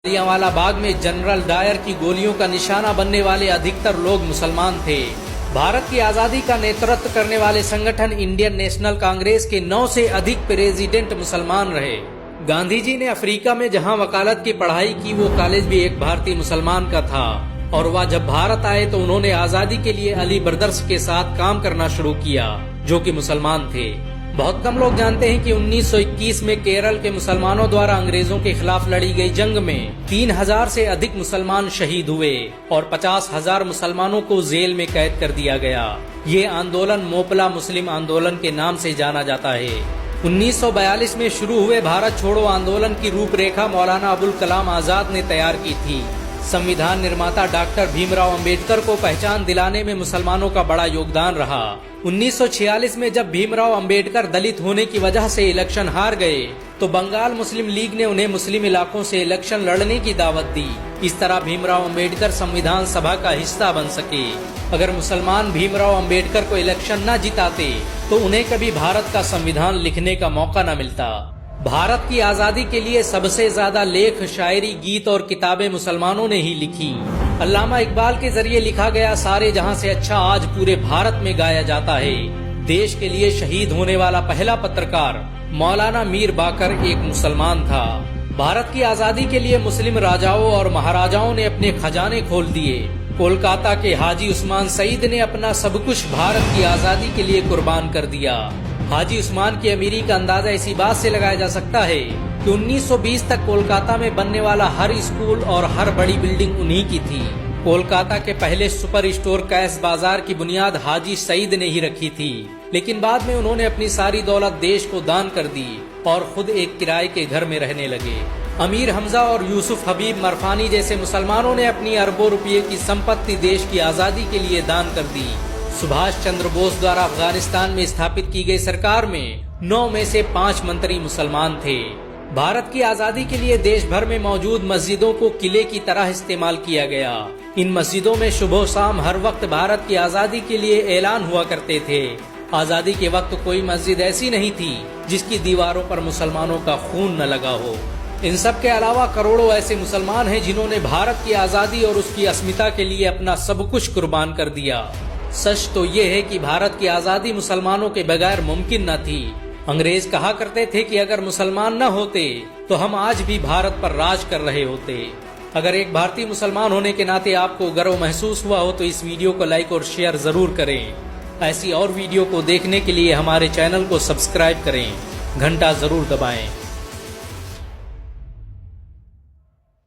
जलियांवाला बाग में general Dyer की गोलियों का निशाना बनने वाले अधिकतर लोग मुसलमान थे। भारत की आजादी का नेतृत्व करने वाले संगठन इंडियन नेशनल कांग्रेस के 9 से अधिक प्रेसिडेंट मुसलमान रहे। गांधी जी ने अफ्रीका में जहां वकालत की पढ़ाई की, वो कॉलेज भी एक भारतीय मुसलमान का था और वह जब भारत आए तो उन्होंने आजादी के लिए अली ब्रदर्स के साथ काम करना शुरू किया, जो कि मुसलमान थे। बहुत कम लोग जानते हैं कि 1921 में केरल के मुसलमानों द्वारा अंग्रेजों के खिलाफ लड़ी गई जंग में 3000 से अधिक मुसलमान शहीद हुए और 50,000 मुसलमानों को जेल में कैद कर दिया गया। ये आंदोलन मोपला मुस्लिम आंदोलन के नाम से जाना जाता है। 1942 में शुरू हुए भारत छोड़ो आंदोलन की रूपरेखा मौलाना अबुल कलाम आजाद ने तैयार की थी। संविधान निर्माता डॉक्टर भीमराव अंबेडकर को पहचान दिलाने में मुसलमानों का बड़ा योगदान रहा। 1946 में जब भीमराव अंबेडकर दलित होने की वजह से इलेक्शन हार गए तो बंगाल मुस्लिम लीग ने उन्हें मुस्लिम इलाकों से इलेक्शन लड़ने की दावत दी। इस तरह भीमराव अंबेडकर संविधान सभा का हिस्सा बन सके। अगर मुसलमान भीमराव अंबेडकर को इलेक्शन न जिताते तो उन्हें कभी भारत का संविधान लिखने का मौका न मिलता। भारत की आजादी के लिए सबसे ज्यादा लेख, शायरी, गीत और किताबें मुसलमानों ने ही लिखी। अल्लामा इकबाल के जरिए लिखा गया सारे जहां से अच्छा आज पूरे भारत में गाया जाता है। देश के लिए शहीद होने वाला पहला पत्रकार मौलाना मीर बाकर एक मुसलमान था। भारत की आजादी के लिए मुस्लिम राजाओं और महाराजाओं ने अपने खजाने खोल दिए। कोलकाता के हाजी उस्मान सईद ने अपना सब कुछ भारत की आजादी के लिए कुर्बान कर दिया। हाजी उस्मान की अमीरी का अंदाजा इसी बात से लगाया जा सकता है कि 1920 तक कोलकाता में बनने वाला हर स्कूल और हर बड़ी बिल्डिंग उन्हीं की थी। कोलकाता के पहले सुपर स्टोर कैश बाजार की बुनियाद हाजी सईद ने ही रखी थी, लेकिन बाद में उन्होंने अपनी सारी दौलत देश को दान कर दी और खुद एक किराए के घर में रहने लगे। अमीर हमजा और यूसुफ हबीब मरफानी जैसे मुसलमानों ने अपनी अरबों रुपये की संपत्ति देश की आजादी के लिए दान कर दी। सुभाष चंद्र बोस द्वारा अफगानिस्तान में स्थापित की गई सरकार में 9 में से 5 मंत्री मुसलमान थे। भारत की आजादी के लिए देश भर में मौजूद मस्जिदों को किले की तरह इस्तेमाल किया गया। इन मस्जिदों में सुबह शाम हर वक्त भारत की आजादी के लिए ऐलान हुआ करते थे। आजादी के वक्त कोई मस्जिद ऐसी नहीं थी जिसकी दीवारों पर मुसलमानों का खून न लगा हो। इन सब के अलावा करोड़ों ऐसे मुसलमान हैं जिन्होंने भारत की आजादी और उसकी अस्मिता के लिए अपना सब कुछ कुर्बान कर दिया। सच तो ये है कि भारत की आजादी मुसलमानों के बगैर मुमकिन न थी। अंग्रेज कहा करते थे कि अगर मुसलमान न होते तो हम आज भी भारत पर राज कर रहे होते। अगर एक भारतीय मुसलमान होने के नाते आपको गर्व महसूस हुआ हो तो इस वीडियो को लाइक और शेयर जरूर करें। ऐसी और वीडियो को देखने के लिए हमारे चैनल को सब्सक्राइब करें, घंटा जरूर दबाएं।